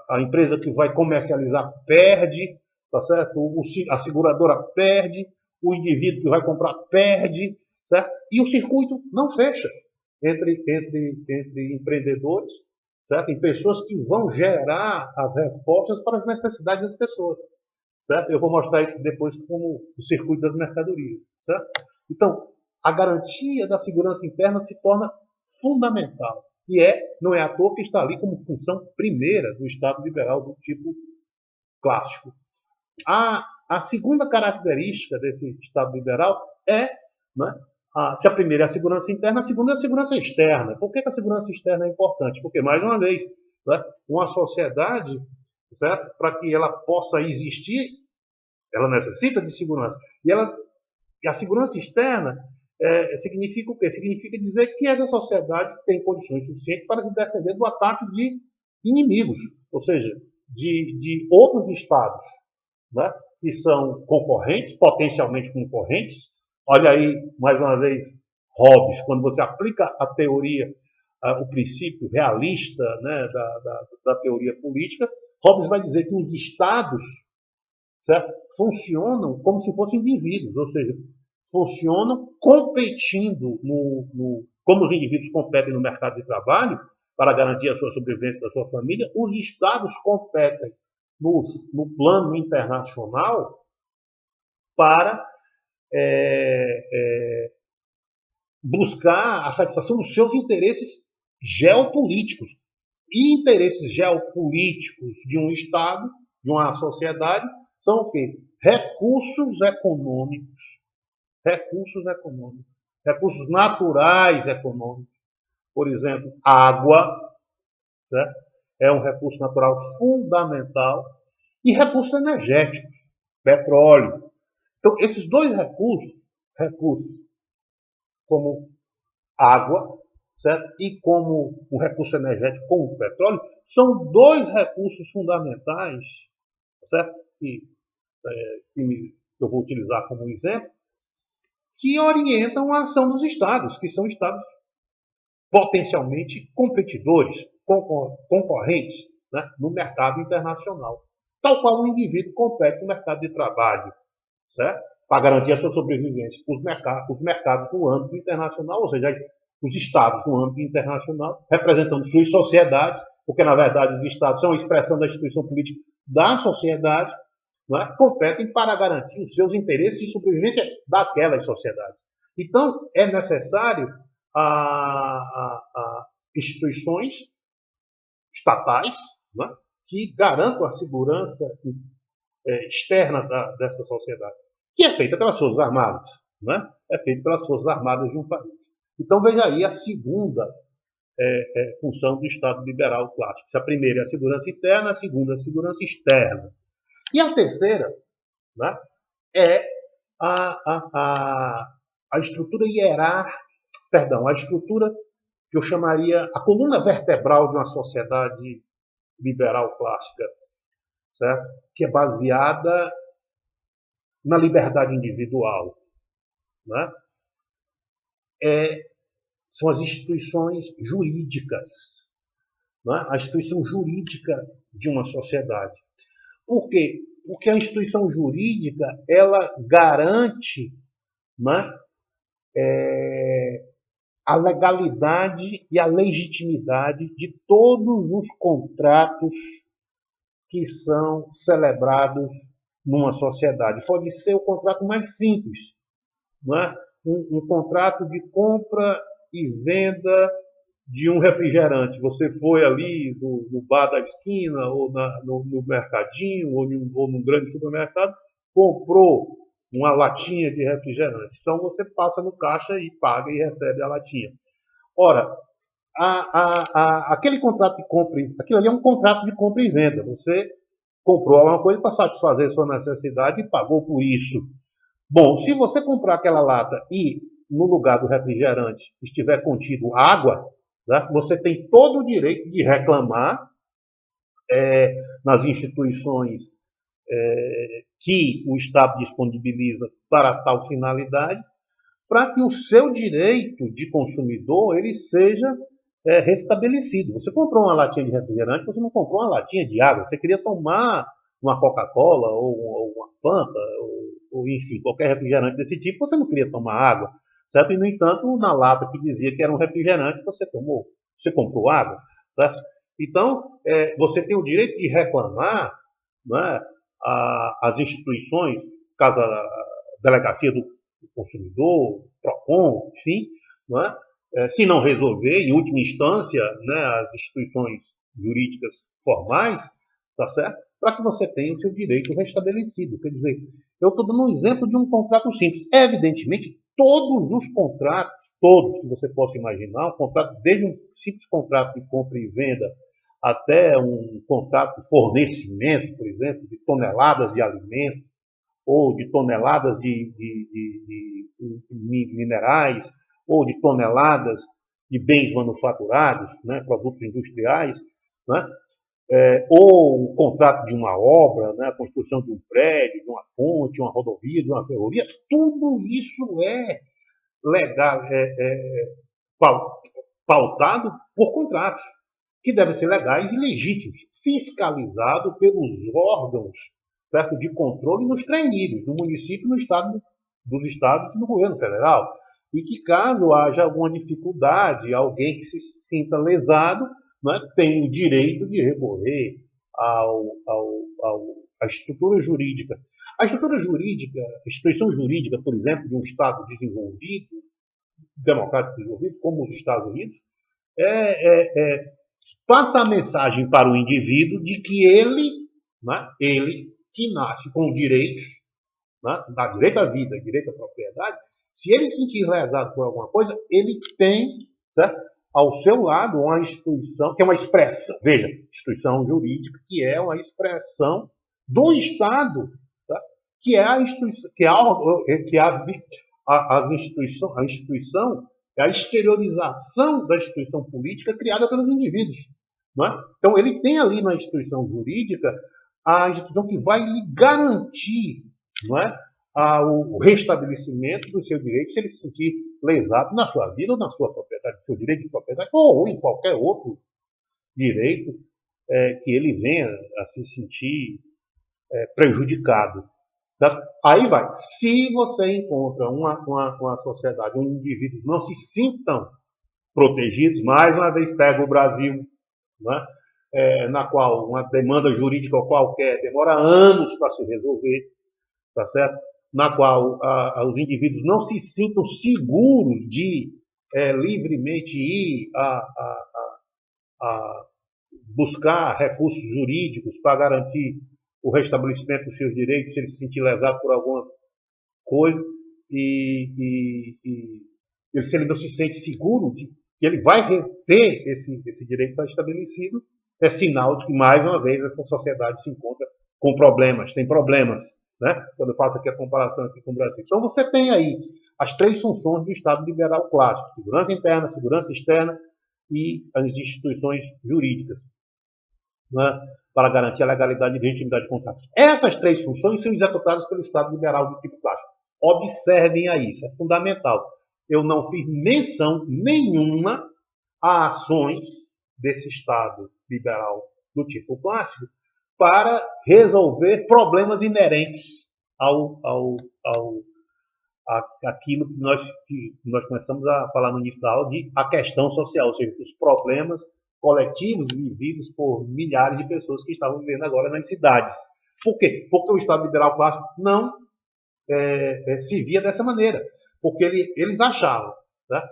a empresa que vai comercializar perde, tá certo? A seguradora perde, o indivíduo que vai comprar perde, certo? E o circuito não fecha entre empreendedores, certo? Em pessoas que vão gerar as respostas para as necessidades das pessoas, certo? Eu vou mostrar isso depois como o circuito das mercadorias, certo? Então, a garantia da segurança interna se torna fundamental. E não é à toa que está ali como função primeira do Estado liberal do tipo clássico. A segunda característica desse Estado liberal é, né, se a primeira é a segurança interna, a segunda é a segurança externa. Por que a segurança externa é importante? Porque, mais uma vez, né, uma sociedade, certo, para que ela possa existir, ela necessita de segurança. E a segurança externa significa o quê? Significa dizer que essa sociedade tem condições suficientes para se defender do ataque de inimigos, ou seja, de outros estados, né, que são concorrentes, potencialmente concorrentes. Olha aí, mais uma vez, Hobbes, quando você aplica a teoria, o princípio realista, né, da teoria política, Hobbes vai dizer que os estados, certo, funcionam como se fossem indivíduos, ou seja, funcionam competindo como os indivíduos competem no mercado de trabalho para garantir a sua sobrevivência da sua família, os estados competem no plano internacional para buscar a satisfação dos seus interesses geopolíticos. E interesses geopolíticos de um Estado, de uma sociedade, são o quê? Recursos econômicos, recursos naturais econômicos. Por exemplo, água, né, é um recurso natural fundamental, e recursos energéticos, petróleo. Então, esses dois recursos como água, certo? E como o recurso energético, como o petróleo, são dois recursos fundamentais, certo? Que eu vou utilizar como exemplo, que orientam a ação dos estados, que são estados potencialmente competidores, concorrentes, né, no mercado internacional. Tal qual o indivíduo compete no mercado de trabalho, certo? Para garantir a sua sobrevivência. Os mercados no âmbito internacional, ou seja, os estados no âmbito internacional, representando suas sociedades, porque na verdade os estados são a expressão da instituição política da sociedade, não é? Competem para garantir os seus interesses de sobrevivência daquelas sociedades. Então, é necessário a instituições estatais, né, que garantam a segurança externa dessa sociedade, que é feita pelas Forças Armadas, né? É feita pelas Forças Armadas de um país. Então, veja aí a segunda função do Estado liberal clássico. A primeira é a segurança interna, a segunda é a segurança externa. E a terceira, né, é a estrutura hierárquica, a estrutura que eu chamaria a coluna vertebral de uma sociedade liberal clássica, certo? Que é baseada na liberdade individual, né? São as instituições jurídicas, né? A instituição jurídica de uma sociedade. Por quê? Porque a instituição jurídica ela garante, né, a legalidade e a legitimidade de todos os contratos que são celebrados numa sociedade. Pode ser o contrato mais simples, não é? Um contrato de compra e venda de um refrigerante. Você foi ali no bar da esquina, ou no mercadinho, ou num grande supermercado, comprou uma latinha de refrigerante. Então você passa no caixa e paga e recebe a latinha. Ora, aquele contrato de compra, aquilo ali é um contrato de compra e venda. Você comprou alguma coisa para satisfazer sua necessidade e pagou por isso. Bom, se você comprar aquela lata e no lugar do refrigerante estiver contido água, né, você tem todo o direito de reclamar nas instituições que o Estado disponibiliza para tal finalidade, para que o seu direito de consumidor ele seja restabelecido. Você comprou uma latinha de refrigerante, você não comprou uma latinha de água. Você queria tomar uma Coca-Cola ou uma Fanta, ou enfim, qualquer refrigerante desse tipo, você não queria tomar água. Certo? E, no entanto, na lata que dizia que era um refrigerante, você comprou água. Certo? Então, você tem o direito de reclamar, né, as instituições, caso a delegacia do consumidor, PROCON, enfim, não é? Se não resolver, em última instância, né, as instituições jurídicas formais, tá certo? Para que você tenha o seu direito restabelecido. Quer dizer, eu estou dando um exemplo de um contrato simples. Evidentemente, todos os contratos, todos que você possa imaginar, um contrato, desde um simples contrato de compra e venda até um contrato de fornecimento, por exemplo, de toneladas de alimentos, ou de toneladas de minerais, ou de toneladas de bens manufaturados, né, produtos industriais, né, ou o contrato de uma obra, né, a construção de um prédio, de uma ponte, de uma rodovia, de uma ferrovia, tudo isso é legal, pautado por contratos, que devem ser legais e legítimos, fiscalizados pelos órgãos, certo, de controle nos três níveis, do município, no estado, dos estados e do governo federal. E que, caso haja alguma dificuldade, alguém que se sinta lesado, né, tem o direito de recorrer à estrutura jurídica. A estrutura jurídica, a instituição jurídica, por exemplo, de um Estado desenvolvido, democrático desenvolvido, como os Estados Unidos, passa a mensagem para o indivíduo de que ele que nasce com direitos, né, da direito à vida, direito à propriedade, se ele se sentir lesado por alguma coisa, ele tem, certo, ao seu lado uma instituição, que é uma expressão, veja, instituição jurídica, que é uma expressão do Estado, tá, que é a instituição, a instituição é a exteriorização da instituição política criada pelos indivíduos. Não é? Então, ele tem ali na instituição jurídica a instituição que vai lhe garantir, não é, o restabelecimento do seu direito se ele se sentir lesado na sua vida ou na sua propriedade, no seu direito de propriedade, ou em qualquer outro direito que ele venha a se sentir prejudicado. Aí vai. Se você encontra uma sociedade onde indivíduos não se sintam protegidos, mais uma vez pega o Brasil, né, na qual uma demanda jurídica qualquer demora anos para se resolver, tá certo? Na qual os indivíduos não se sintam seguros de livremente ir a buscar recursos jurídicos para garantir o restabelecimento dos seus direitos, se ele se sentir lesado por alguma coisa, e se ele não se sente seguro de que ele vai ter esse direito estabelecido, é sinal de que, mais uma vez, essa sociedade se encontra com problemas, tem problemas, né? Quando eu faço aqui a comparação aqui com o Brasil. Então, você tem aí as três funções do Estado liberal clássico: segurança interna, segurança externa e as instituições jurídicas, né, para garantir a legalidade e legitimidade de contratos. Essas três funções são executadas pelo Estado liberal do tipo clássico. Observem aí, isso é fundamental. Eu não fiz menção nenhuma a ações desse Estado liberal do tipo clássico para resolver problemas inerentes àquilo que nós começamos a falar no início da aula, de a questão social, ou seja, os problemas coletivos vividos por milhares de pessoas que estavam vivendo agora nas cidades. Por quê? Porque o Estado liberal clássico não se via dessa maneira. Porque eles achavam, né,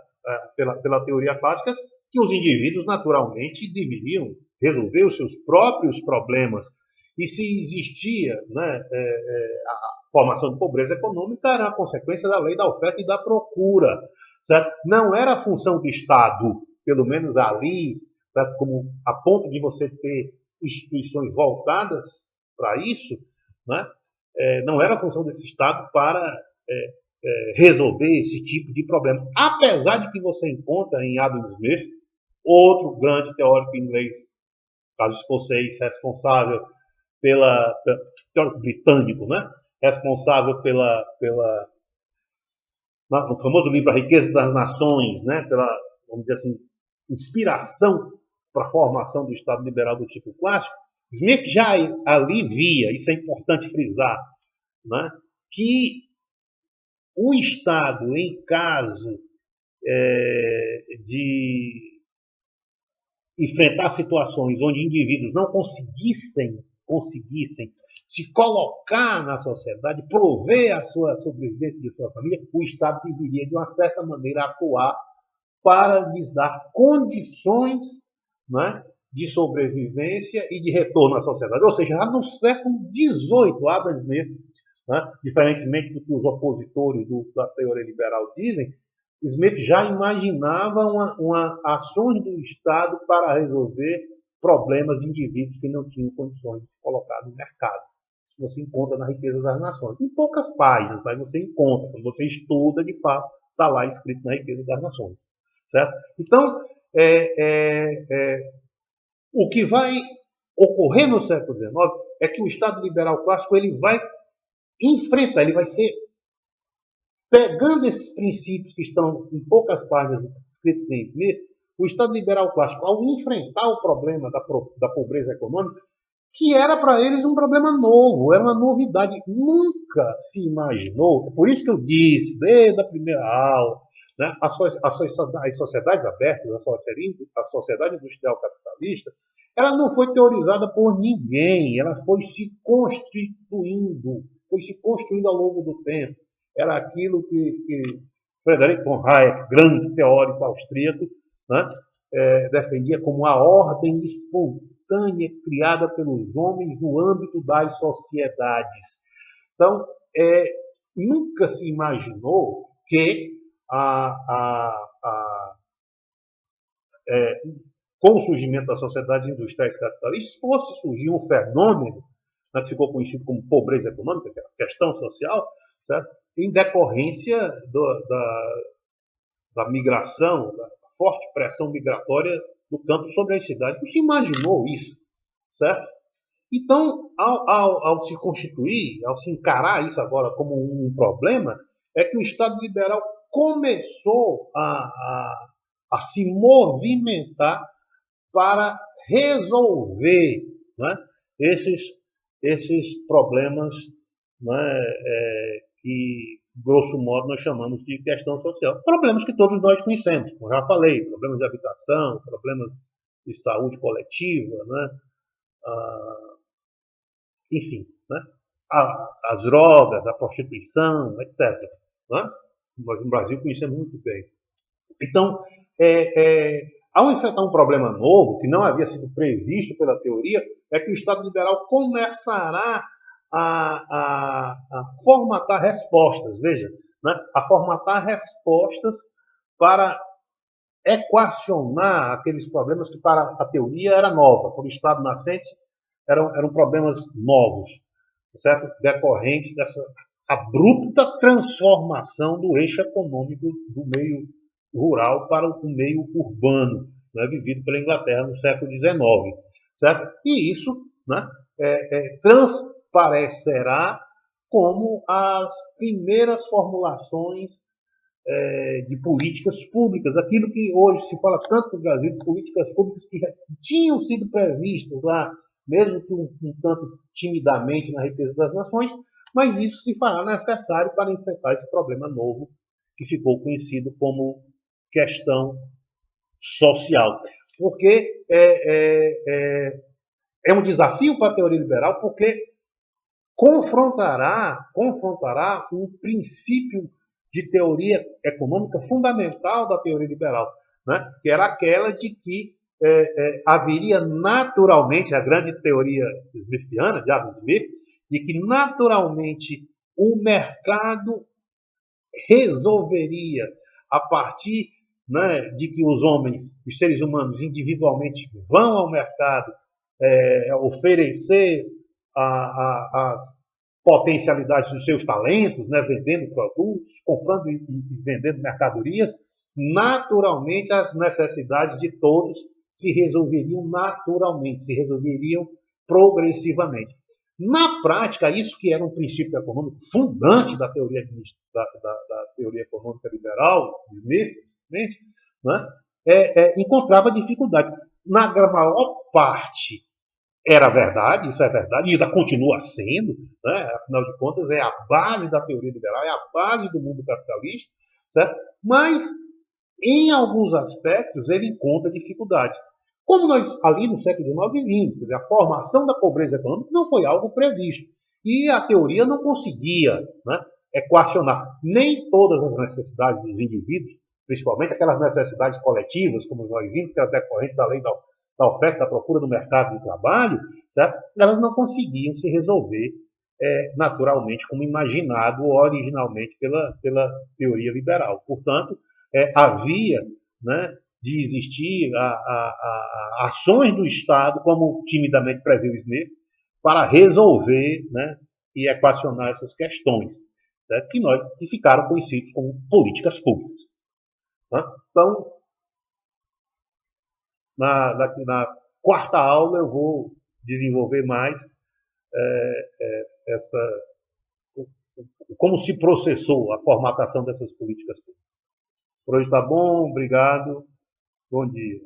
pela teoria clássica, que os indivíduos naturalmente deveriam resolver os seus próprios problemas. E se existia, né, a formação de pobreza econômica, era a consequência da lei da oferta e da procura. Certo? Não era a função do Estado, pelo menos ali, certo? Como a ponto de você ter instituições voltadas para isso, né? Não era a função desse Estado para resolver esse tipo de problema. Apesar de que você encontra em Adam Smith, outro grande teórico inglês, caso escocês, responsável teórico britânico, né? Responsável no famoso livro A Riqueza das Nações, né? Pela, vamos dizer assim, inspiração para a formação do Estado liberal do tipo clássico. Smith já ali via, isso é importante frisar, né? Que o Estado, em caso de enfrentar situações onde indivíduos não conseguissem se colocar na sociedade, prover a sua sobrevivência de sua família, o Estado deveria, de uma certa maneira, atuar para lhes dar condições, né, de sobrevivência e de retorno à sociedade. Ou seja, já no século XVIII, Adam Smith, né, diferentemente do que os opositores da teoria liberal dizem, Smith já imaginava uma ações do Estado para resolver problemas de indivíduos que não tinham condições de se colocar no mercado. Isso você encontra na Riqueza das Nações. Em poucas páginas, mas você encontra. Quando você estuda, de fato, está lá escrito na Riqueza das Nações. Certo? Então, o que vai ocorrer no século XIX é que o Estado liberal clássico ele vai enfrentar, ele vai ser pegando esses princípios que estão em poucas páginas escritos em Smith, o Estado liberal clássico, ao enfrentar o problema da pobreza econômica, que era para eles um problema novo, era uma novidade, nunca se imaginou, por isso que eu disse, desde a primeira aula, né, as sociedades abertas, a sociedade industrial capitalista, ela não foi teorizada por ninguém, ela foi se construindo ao longo do tempo. Era aquilo que Friedrich von Hayek, grande teórico austríaco, né, defendia como a ordem espontânea criada pelos homens no âmbito das sociedades. Então, nunca se imaginou que com o surgimento das sociedades industriais capitalistas fosse surgir um fenômeno, né, que ficou conhecido como pobreza econômica, que é a questão social, certo? Em decorrência da migração, da forte pressão migratória do campo sobre as cidades. Não se imaginou isso, certo? Então, ao se constituir, ao se encarar isso agora como um problema, é que o Estado liberal começou a se movimentar para resolver, né, esses problemas, né, que, grosso modo, nós chamamos de questão social. Problemas que todos nós conhecemos, como já falei, problemas de habitação, problemas de saúde coletiva, né, enfim, né, as drogas, a prostituição, etc. Né? Nós no Brasil conhecemos muito bem. Então, ao enfrentar um problema novo, que não havia sido previsto pela teoria, é que o Estado liberal começará a formatar respostas, veja, né? A formatar respostas para equacionar aqueles problemas que para a teoria era nova, para o Estado nascente eram problemas novos, certo? Decorrentes dessa abrupta transformação do eixo econômico do meio rural para o meio urbano, né, vivido pela Inglaterra no século XIX, certo? E isso, né, transparecerá como as primeiras formulações de políticas públicas, aquilo que hoje se fala tanto no Brasil, de políticas públicas que já tinham sido previstas lá, mesmo que um tanto timidamente na Riqueza das Nações, mas isso se fará necessário para enfrentar esse problema novo que ficou conhecido como questão social. porque é um desafio para a teoria liberal, porque confrontará um princípio de teoria econômica fundamental da teoria liberal, né? Que era aquela de que haveria naturalmente, a grande teoria smithiana, de Adam Smith, de que naturalmente o mercado resolveria, a partir, né, de que os homens, os seres humanos individualmente vão ao mercado oferecer as potencialidades dos seus talentos, né, vendendo produtos, comprando e vendendo mercadorias, naturalmente as necessidades de todos se resolveriam naturalmente, se resolveriam progressivamente. Na prática, isso que era um princípio econômico fundante da teoria, da teoria econômica liberal, Smith, né, encontrava dificuldade. Na maior parte era verdade, isso é verdade, e ainda continua sendo, né? Afinal de contas, é a base da teoria liberal, é a base do mundo capitalista, certo? Mas, em alguns aspectos, ele encontra dificuldades. Como nós, ali no século XIX, vimos, a formação da pobreza econômica não foi algo previsto. E a teoria não conseguia, né, equacionar nem todas as necessidades dos indivíduos, principalmente aquelas necessidades coletivas, como nós vimos, que era decorrente da lei da oferta e da procura no mercado de trabalho, certo? Elas não conseguiam se resolver naturalmente como imaginado originalmente pela teoria liberal. Portanto, havia, né, de existir ações do Estado, como timidamente previu o Smith, para resolver, né, e equacionar essas questões, certo? Que ficaram conhecidas como políticas públicas. Né? Então, na quarta aula eu vou desenvolver mais essa como se processou a formatação dessas políticas públicas. Por hoje está bom, obrigado, bom dia.